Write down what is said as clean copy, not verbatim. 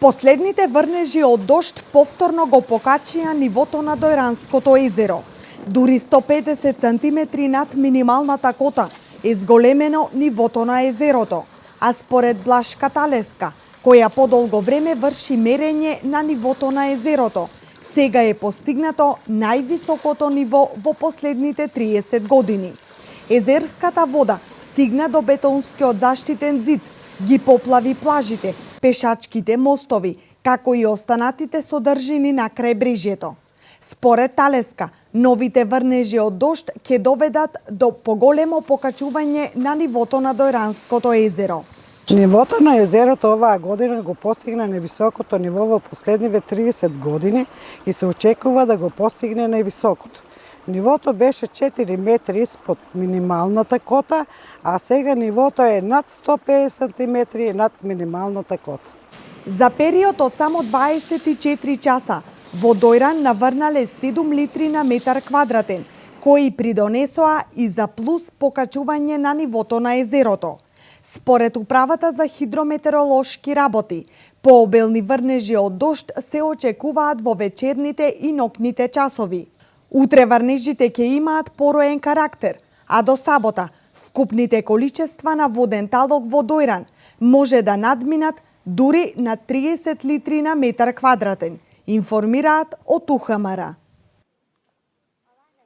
Последните врнежи од дожд повторно го покачија нивото на Дојранското езеро. Дури 150 сантиметри над минималната кота е зголемено нивото на езерото, а според Блашка Талеска, која подолго време врши мерење на нивото на езерото, сега е постигнато највисокото ниво во последните 30 години. Езерската вода стигна до бетонскиот заштитен зид, ги поплави плажите, пешачките мостови, како и останатите содржини на крајбрежјето. Според Талеска, новите врнежи од дожд ќе доведат до поголемо покачување на нивото на Дојранското езеро. Нивото на езерото оваа година го постигна највисокото ниво во последниве 30 години и се очекува да го постигне највисокото. Нивото беше 4 метри испод минималната кота, а сега нивото е над 150 сантиметри над минималната кота. За период од само 24 часа во Дојран наврнале 7 литри на метар квадратен, кои придонесоа и за плюс покачување на нивото на езерото. Според Управата за хидрометеоролошки работи, пообилни врнежи од дожд се очекуваат во вечерните и ноќните часови. Утре врнежите ќе имаат пороен карактер, а до сабота вкупните количества на воден талок во Дојран може да надминат дури на 30 литри на метар квадратен, информираат од УХМР.